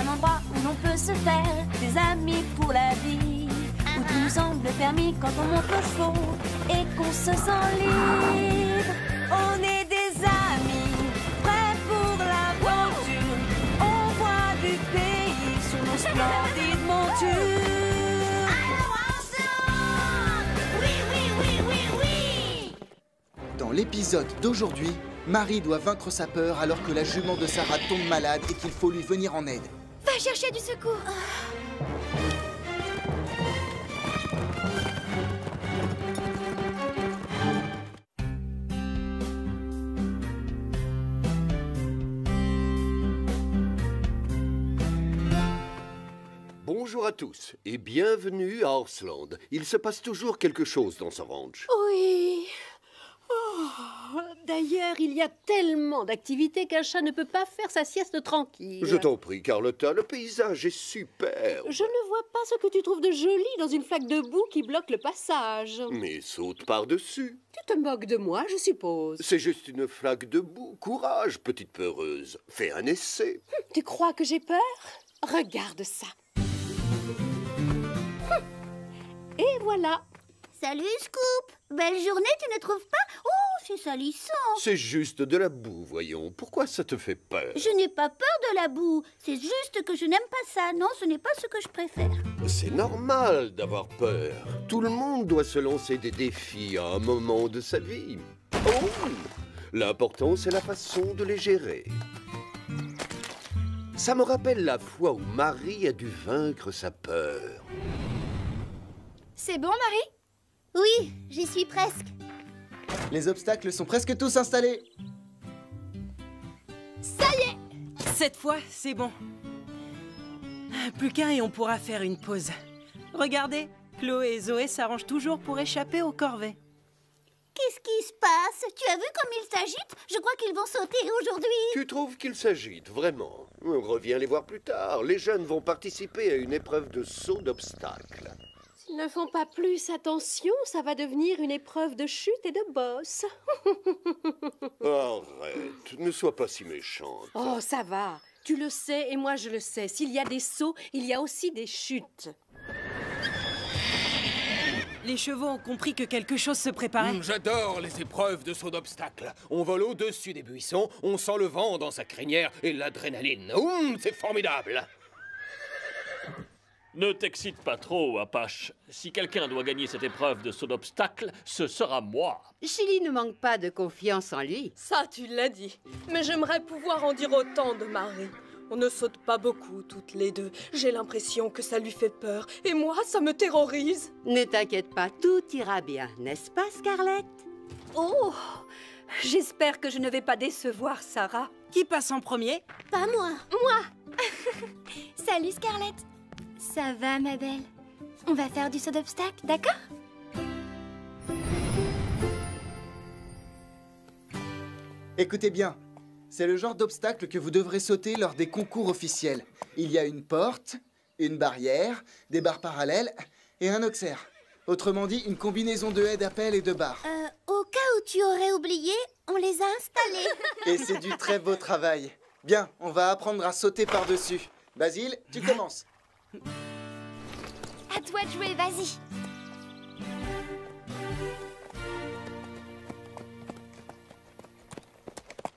un endroit où l'on peut se faire des amis pour la vie, où tout nous semble permis quand on monte aux chevaux et qu'on se sent libre. On est des amis, prêts pour l'aventure. On voit du pays sur nos splendides montures. Alors ensemble, oui, oui, oui, oui, oui. Dans l'épisode d'aujourd'hui, Marie doit vaincre sa peur alors que la jument de Sarah tombe malade et qu'il faut lui venir en aide. Va chercher du secours. Bonjour à tous et bienvenue à Horseland. Il se passe toujours quelque chose dans ce ranch. Oui. Oh, d'ailleurs, il y a tellement d'activités qu'un chat ne peut pas faire sa sieste tranquille. Je t'en prie, Carlotta, le paysage est super. Je ne vois pas ce que tu trouves de joli dans une flaque de boue qui bloque le passage. Mais saute par-dessus. Tu te moques de moi, je suppose. C'est juste une flaque de boue. Courage, petite peureuse. Fais un essai. Tu crois que j'ai peur? Regarde ça. Et voilà. Salut Scoop. Belle journée, tu ne trouves pas? Oh, c'est salissant. C'est juste de la boue, voyons. Pourquoi ça te fait peur? Je n'ai pas peur de la boue. C'est juste que je n'aime pas ça. Non, ce n'est pas ce que je préfère. C'est normal d'avoir peur. Tout le monde doit se lancer des défis à un moment de sa vie. Oh! L'important, c'est la façon de les gérer. Ça me rappelle la fois où Marie a dû vaincre sa peur. C'est bon, Marie? Oui, j'y suis presque. Les obstacles sont presque tous installés. Ça y est! Cette fois, c'est bon. Plus qu'un et on pourra faire une pause. Regardez, Chloé et Zoé s'arrangent toujours pour échapper aux corvées. Qu'est-ce qui se passe? Tu as vu comme ils s'agitent? Je crois qu'ils vont sauter aujourd'hui. Tu trouves qu'ils s'agitent, vraiment? On revient les voir plus tard. Les jeunes vont participer à une épreuve de saut d'obstacles. S'ils ne font pas plus attention, ça va devenir une épreuve de chute et de bosse. Arrête, ne sois pas si méchante. Oh, ça va. Tu le sais et moi je le sais. S'il y a des sauts, il y a aussi des chutes. Les chevaux ont compris que quelque chose se préparait. J'adore les épreuves de saut d'obstacles. On vole au-dessus des buissons, on sent le vent dans sa crinière et l'adrénaline. C'est formidable! Ne t'excite pas trop, Apache. Si quelqu'un doit gagner cette épreuve de saut d'obstacle, ce sera moi. Chili ne manque pas de confiance en lui. Ça, tu l'as dit. Mais j'aimerais pouvoir en dire autant de Marie. On ne saute pas beaucoup, toutes les deux. J'ai l'impression que ça lui fait peur. Et moi, ça me terrorise. Ne t'inquiète pas, tout ira bien, n'est-ce pas, Scarlett? Oh, j'espère que je ne vais pas décevoir Sarah. Qui passe en premier? Pas moi. Moi. Salut Scarlett. Ça va, ma belle? On va faire du saut d'obstacle, d'accord? Écoutez bien, c'est le genre d'obstacle que vous devrez sauter lors des concours officiels. Il y a une porte, une barrière, des barres parallèles et un auxerre. Autrement dit, une combinaison de haies d'appel et de barres. Au cas où tu aurais oublié, on les a installés. Et c'est du très beau travail. Bien, on va apprendre à sauter par-dessus. Basile, tu commences. À toi de jouer, vas-y.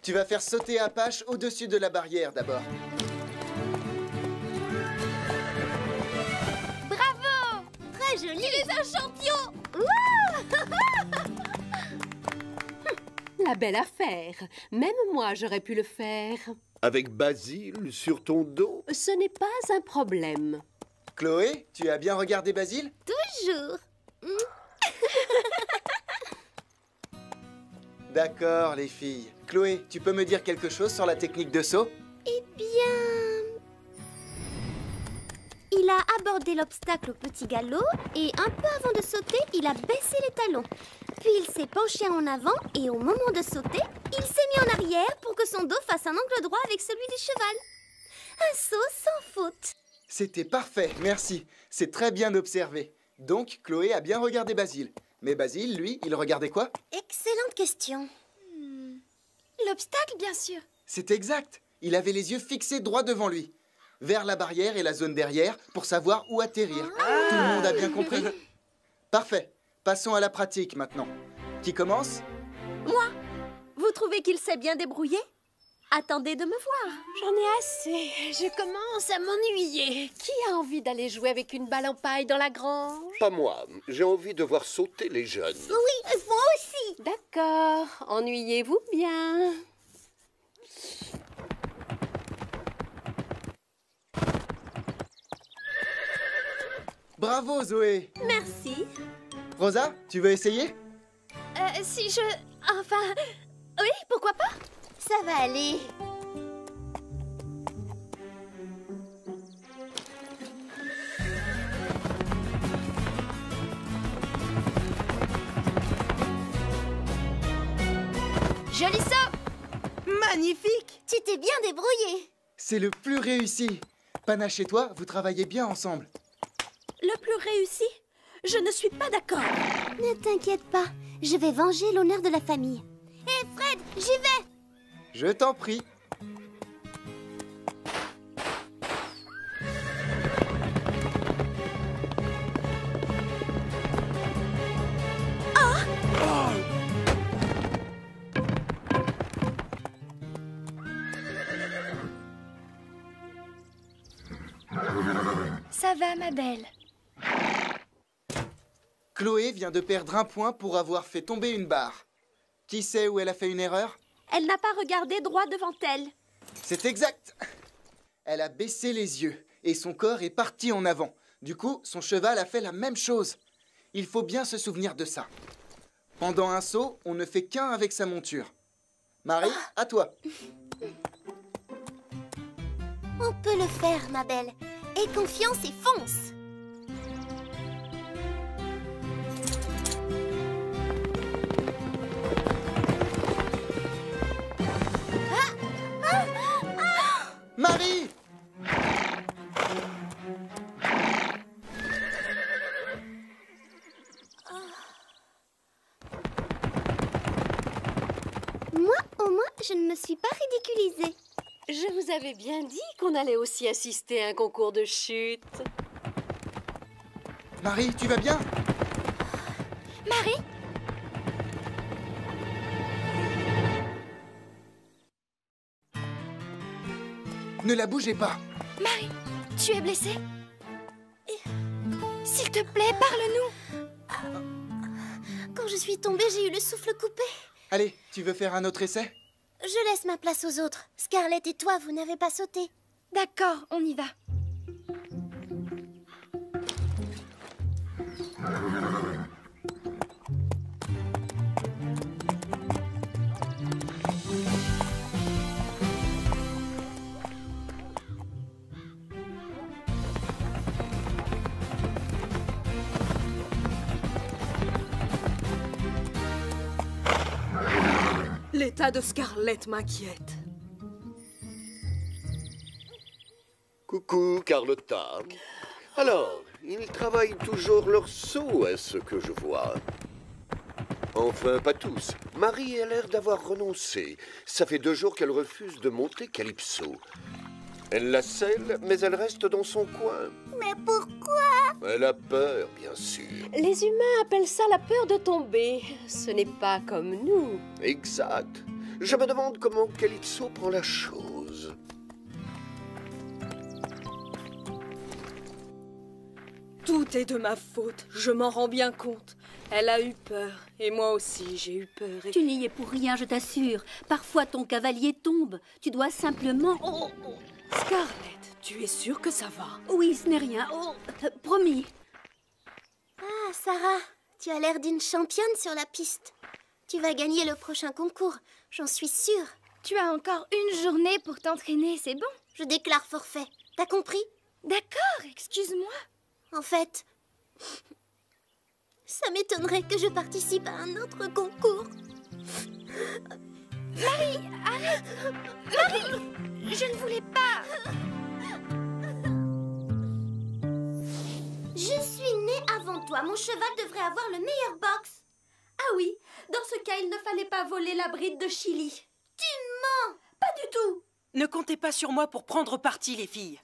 Tu vas faire sauter Apache au-dessus de la barrière d'abord. Bravo! Très joli. Tu es un champion. La belle affaire. Même moi, j'aurais pu le faire. Avec Basile sur ton dos? Ce n'est pas un problème. Chloé, tu as bien regardé Basile? Toujours. D'accord, les filles. Chloé, tu peux me dire quelque chose sur la technique de saut? Eh bien... Il a abordé l'obstacle au petit galop et un peu avant de sauter, il a baissé les talons. Puis il s'est penché en avant et au moment de sauter, il s'est mis en arrière pour que son dos fasse un angle droit avec celui du cheval. Un saut sans faute. C'était parfait, merci. C'est très bien observé. Donc, Chloé a bien regardé Basile. Mais Basile, lui, il regardait quoi? Excellente question. L'obstacle, bien sûr. C'est exact. Il avait les yeux fixés droit devant lui. vers la barrière et la zone derrière pour savoir où atterrir. Tout le monde a bien compris? Parfait. Passons à la pratique maintenant. Qui commence? Moi? Vous trouvez qu'il s'est bien débrouillé? Attendez de me voir. J'en ai assez. Je commence à m'ennuyer. Qui a envie d'aller jouer avec une balle en paille dans la grange? Pas moi. J'ai envie de voir sauter les jeunes. Oui, moi aussi. D'accord. Ennuyez-vous bien. Bravo, Zoé. Merci. Rosa, tu veux essayer? Si je... Enfin... Oui, pourquoi pas? Ça va aller. Joli saut! Magnifique! Tu t'es bien débrouillé. C'est le plus réussi. Panache et toi, vous travaillez bien ensemble. Le plus réussi? Je ne suis pas d'accord. Ne t'inquiète pas, je vais venger l'honneur de la famille. Hé Fred, j'y vais! Je t'en prie. Ça va, ma belle. Chloé vient de perdre un point pour avoir fait tomber une barre. Qui sait où elle a fait une erreur? Elle n'a pas regardé droit devant elle. C'est exact. Elle a baissé les yeux et son corps est parti en avant. Du coup, son cheval a fait la même chose. Il faut bien se souvenir de ça. Pendant un saut, on ne fait qu'un avec sa monture. Marie, à toi. On peut le faire, ma belle. Aie confiance et fonce. Marie! Moi, au moins, je ne me suis pas ridiculisée. Je vous avais bien dit qu'on allait aussi assister à un concours de chute. Marie, tu vas bien? Marie? Ne la bougez pas. Marie, tu es blessée? S'il te plaît, parle-nous. Quand je suis tombée, j'ai eu le souffle coupé. Allez, tu veux faire un autre essai? Je laisse ma place aux autres. Scarlett et toi, vous n'avez pas sauté. D'accord, on y va. L'état de Scarlett m'inquiète. Coucou, Carlotta. Alors, ils travaillent toujours leur saut, à ce que je vois. Enfin, pas tous. Marie a l'air d'avoir renoncé. Ça fait 2 jours qu'elle refuse de monter Calypso. Elle la scelle, mais elle reste dans son coin. Mais pourquoi? Elle a peur, bien sûr. Les humains appellent ça la peur de tomber. Ce n'est pas comme nous. Exact. Je me demande comment Calypso prend la chose. Tout est de ma faute, je m'en rends bien compte. Elle a eu peur, et moi aussi j'ai eu peur. Et... Tu n'y es pour rien, je t'assure. Parfois ton cavalier tombe. Tu dois simplement... Oh, oh. Scarlett, tu es sûre que ça va? Oui, ce n'est rien. Oh, promis. Ah, Sarah, tu as l'air d'une championne sur la piste. Tu vas gagner le prochain concours, j'en suis sûre. Tu as encore une journée pour t'entraîner, c'est bon? Je déclare forfait. T'as compris? D'accord, excuse-moi. En fait, ça m'étonnerait que je participe à un autre concours. Marie, arrête! Marie, je ne voulais pas. Je suis née avant toi. Mon cheval devrait avoir le meilleur box. Ah oui, dans ce cas, il ne fallait pas voler la bride de Chili. Tu mens! Pas du tout! Ne comptez pas sur moi pour prendre parti, les filles.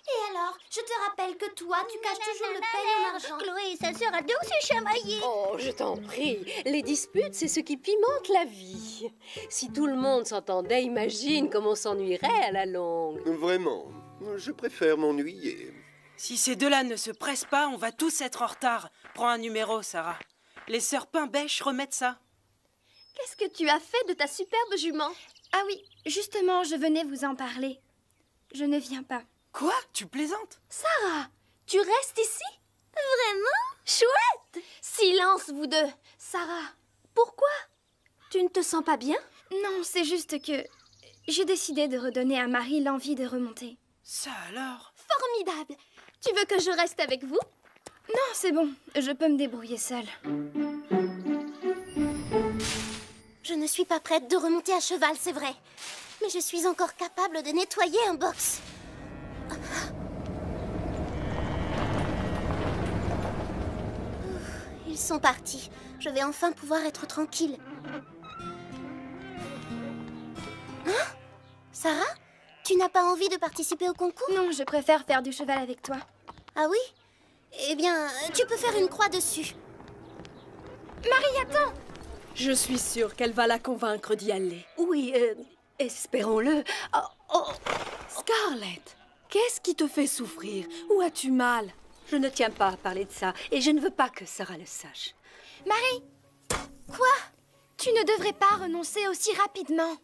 Et alors, je te rappelle que toi, tu caches toujours le pain en argent. Chloé et sa sœur adorent se chamailler. Oh, je t'en prie. Les disputes, c'est ce qui pimente la vie. Si tout le monde s'entendait, imagine comme on s'ennuierait à la longue. Vraiment, je préfère m'ennuyer. Si ces deux-là ne se pressent pas, on va tous être en retard. Prends un numéro, Sarah. Les sœurs Pain-Bêche remettent ça. Qu'est-ce que tu as fait de ta superbe jument? Ah oui, justement, je venais vous en parler. Je ne viens pas. Quoi? Tu plaisantes? Sarah, tu restes ici? Vraiment? Chouette! Silence, vous deux. Sarah, pourquoi? Tu ne te sens pas bien? Non, c'est juste que j'ai décidé de redonner à Marie l'envie de remonter. Ça alors? Formidable! Tu veux que je reste avec vous? Non, c'est bon. Je peux me débrouiller seule. Je ne suis pas prête de remonter à cheval, c'est vrai. Mais je suis encore capable de nettoyer un box. Ils sont partis. Je vais enfin pouvoir être tranquille. Hein? Sarah? Tu n'as pas envie de participer au concours? Non, je préfère faire du cheval avec toi. Ah oui? Eh bien, tu peux faire une croix dessus. Marie, attends! Je suis sûre qu'elle va la convaincre d'y aller. Oui, espérons-le. Scarlett, qu'est-ce qui te fait souffrir? Où as-tu mal? Je ne tiens pas à parler de ça et je ne veux pas que Sarah le sache. Marie! Quoi? Tu ne devrais pas renoncer aussi rapidement.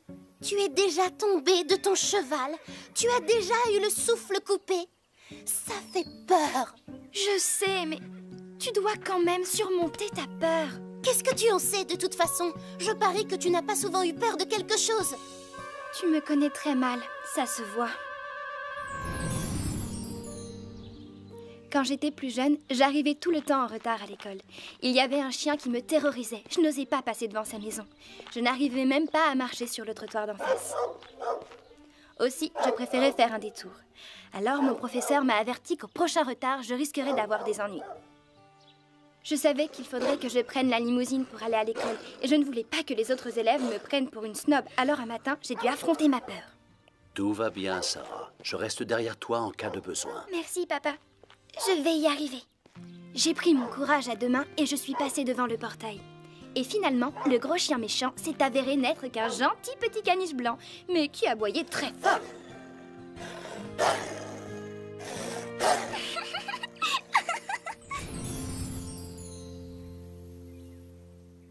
Tu es déjà tombée de ton cheval. Tu as déjà eu le souffle coupé. Ça fait peur. Je sais, mais tu dois quand même surmonter ta peur. Qu'est-ce que tu en sais de toute façon? Je parie que tu n'as pas souvent eu peur de quelque chose. Tu me connais très mal, ça se voit. Quand j'étais plus jeune, j'arrivais tout le temps en retard à l'école. Il y avait un chien qui me terrorisait. Je n'osais pas passer devant sa maison. Je n'arrivais même pas à marcher sur le trottoir d'en face. Aussi, je préférais faire un détour. Alors, mon professeur m'a averti qu'au prochain retard, je risquerais d'avoir des ennuis. Je savais qu'il faudrait que je prenne la limousine pour aller à l'école. Et je ne voulais pas que les autres élèves me prennent pour une snob. Alors, un matin, j'ai dû affronter ma peur. Tout va bien, Sarah. Je reste derrière toi en cas de besoin. Merci, papa. Je vais y arriver. J'ai pris mon courage à deux mains et je suis passée devant le portail. Et finalement, le gros chien méchant s'est avéré n'être qu'un gentil petit caniche blanc, mais qui aboyait très fort.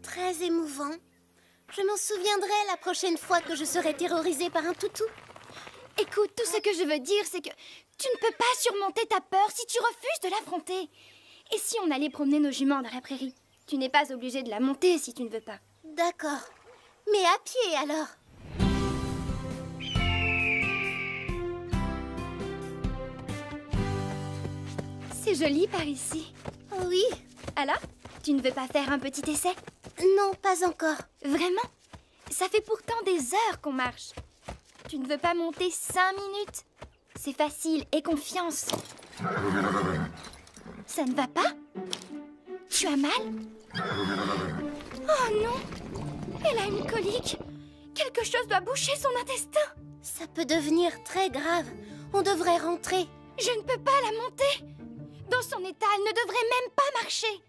Très émouvant. Je m'en souviendrai la prochaine fois que je serai terrorisée par un toutou. Écoute, tout ce que je veux dire, c'est que tu ne peux pas surmonter ta peur si tu refuses de l'affronter. Et si on allait promener nos juments dans la prairie? Tu n'es pas obligé de la monter si tu ne veux pas. D'accord. Mais à pied, alors? C'est joli par ici. Oui. Alors, tu ne veux pas faire un petit essai? Non, pas encore. Vraiment? Ça fait pourtant des heures qu'on marche. Tu ne veux pas monter 5 minutes? C'est facile, aie confiance. Ça ne va pas? Tu as mal? Oh non! Elle a une colique. Quelque chose doit boucher son intestin. Ça peut devenir très grave. On devrait rentrer. Je ne peux pas la monter. Dans son état, elle ne devrait même pas marcher.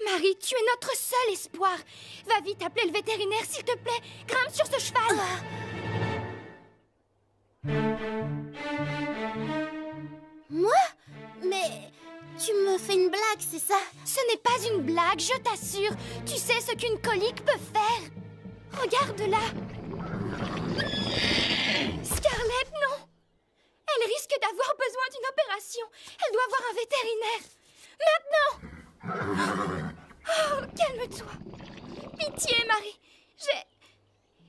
Marie, tu es notre seul espoir. Va vite appeler le vétérinaire, s'il te plaît. Grimpe sur ce cheval. Moi? Mais tu me fais une blague, c'est ça? Ce n'est pas une blague, je t'assure. Tu sais ce qu'une colique peut faire. Regarde-la. Scarlett, non. Elle risque d'avoir besoin d'une opération. Elle doit voir un vétérinaire. Maintenant. Oh, calme-toi. Pitié, Marie.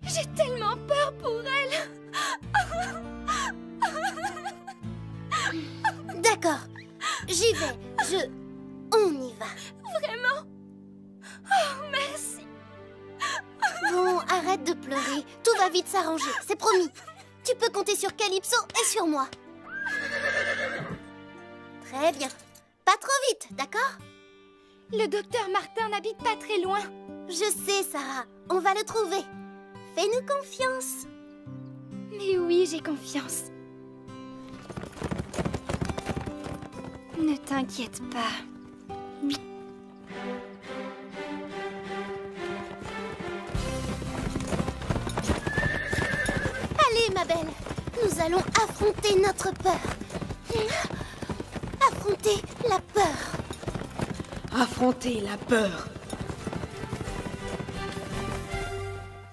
J'ai tellement peur pour elle. D'accord. J'y vais. On y va. Vraiment? Oh, merci. Bon, arrête de pleurer. Tout va vite s'arranger, c'est promis. Tu peux compter sur Calypso et sur moi. Très bien. Pas trop vite, d'accord? Le docteur Martin n'habite pas très loin. Je sais, Sarah. On va le trouver. Fais-nous confiance. Mais oui, j'ai confiance. Ne t'inquiète pas. Allez, ma belle, nous allons affronter notre peur. Affronter la peur. Affronter la peur.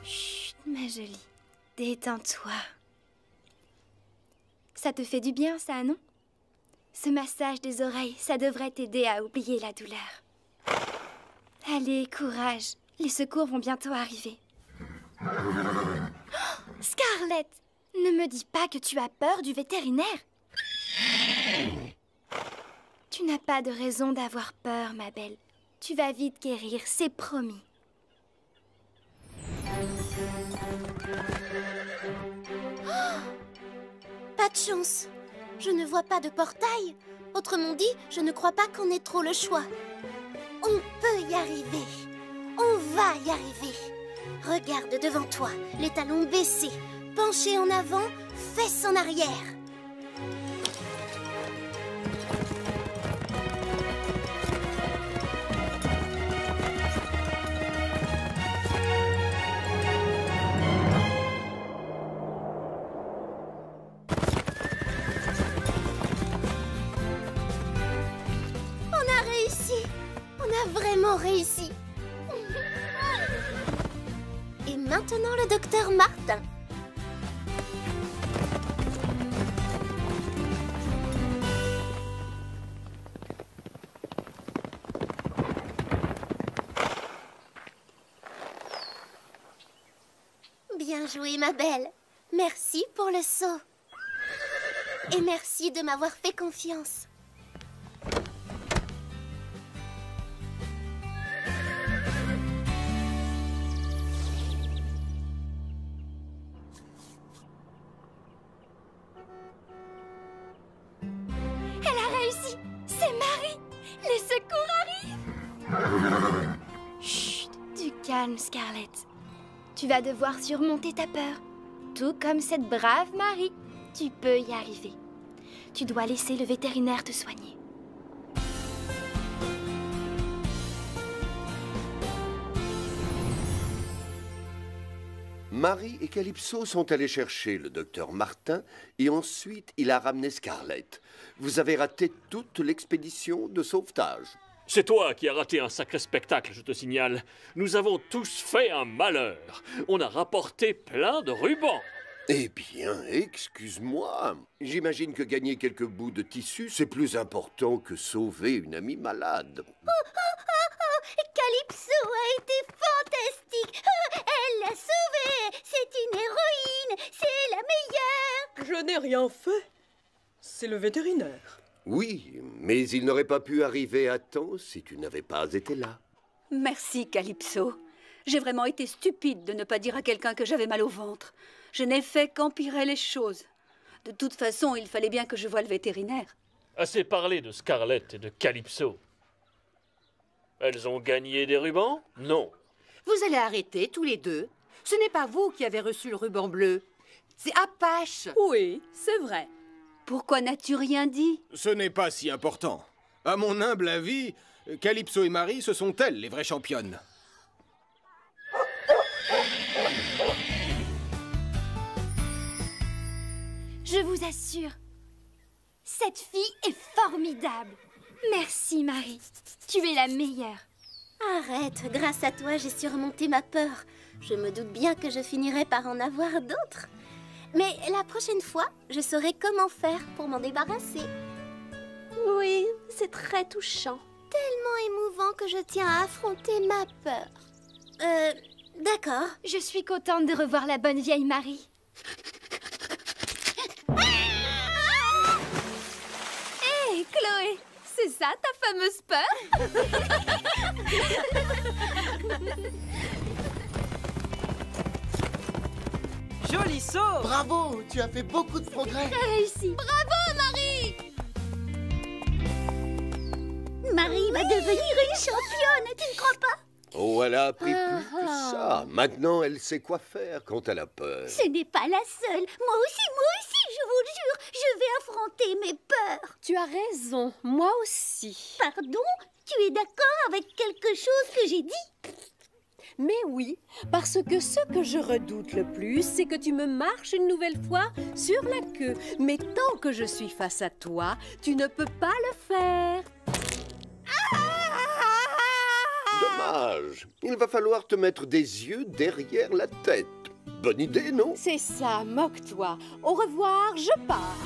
Chut, ma jolie. Détends-toi. Ça te fait du bien, ça, non? Ce massage des oreilles, ça devrait t'aider à oublier la douleur. Allez, courage. Les secours vont bientôt arriver. Oh, Scarlett, ne me dis pas que tu as peur du vétérinaire. Tu n'as pas de raison d'avoir peur, ma belle. Tu vas vite guérir, c'est promis. Pas de chance. Je ne vois pas de portail. Autrement dit, je ne crois pas qu'on ait trop le choix. On peut y arriver. On va y arriver. Regarde devant toi, les talons baissés, penchés en avant, fesses en arrière. Vraiment réussi. Et maintenant le docteur Martin. Bien joué, ma belle. Merci pour le saut. Et merci de m'avoir fait confiance. Calme, Scarlett. Tu vas devoir surmonter ta peur. Tout comme cette brave Marie. Tu peux y arriver. Tu dois laisser le vétérinaire te soigner. Marie et Calypso sont allés chercher le docteur Martin et ensuite il a ramené Scarlett. Vous avez raté toute l'expédition de sauvetage. C'est toi qui as raté un sacré spectacle, je te signale. Nous avons tous fait un malheur. On a rapporté plein de rubans. Eh bien, excuse-moi. J'imagine que gagner quelques bouts de tissu, c'est plus important que sauver une amie malade. Calypso a été fantastique. Elle l'a sauvée. C'est une héroïne. C'est la meilleure. Je n'ai rien fait. C'est le vétérinaire. Oui, mais il n'aurait pas pu arriver à temps si tu n'avais pas été là. Merci, Calypso. J'ai vraiment été stupide de ne pas dire à quelqu'un que j'avais mal au ventre. Je n'ai fait qu'empirer les choses. De toute façon, il fallait bien que je voie le vétérinaire. Assez parlé de Scarlett et de Calypso. Elles ont gagné des rubans? Non. Vous allez arrêter, tous les deux. Ce n'est pas vous qui avez reçu le ruban bleu. C'est Apache. Oui, c'est vrai. Pourquoi n'as-tu rien dit? Ce n'est pas si important. À mon humble avis, Calypso et Marie, ce sont elles les vraies championnes. Je vous assure, cette fille est formidable. Merci, Marie. Tu es la meilleure. Arrête, grâce à toi, j'ai surmonté ma peur. Je me doute bien que je finirai par en avoir d'autres. Mais la prochaine fois, je saurai comment faire pour m'en débarrasser. Oui, c'est très touchant. Tellement émouvant que je tiens à affronter ma peur. D'accord. Je suis contente de revoir la bonne vieille Marie. Hé, Chloé, c'est ça ta fameuse peur? Joli saut! Bravo, tu as fait beaucoup de progrès. Très réussi. Bravo, Marie! Marie va devenir une championne, tu ne crois pas? Oh, elle a appris plus que ça. Maintenant, elle sait quoi faire quand elle a peur. Ce n'est pas la seule. Moi aussi, vous jure, je vais affronter mes peurs. Tu as raison, moi aussi. Pardon? Tu es d'accord avec quelque chose que j'ai dit? Mais oui, parce que ce que je redoute le plus, c'est que tu me marches une nouvelle fois sur la queue. Mais tant que je suis face à toi, tu ne peux pas le faire. Dommage. Il va falloir te mettre des yeux derrière la tête. Bonne idée, non? C'est ça, moque-toi. Au revoir, je pars.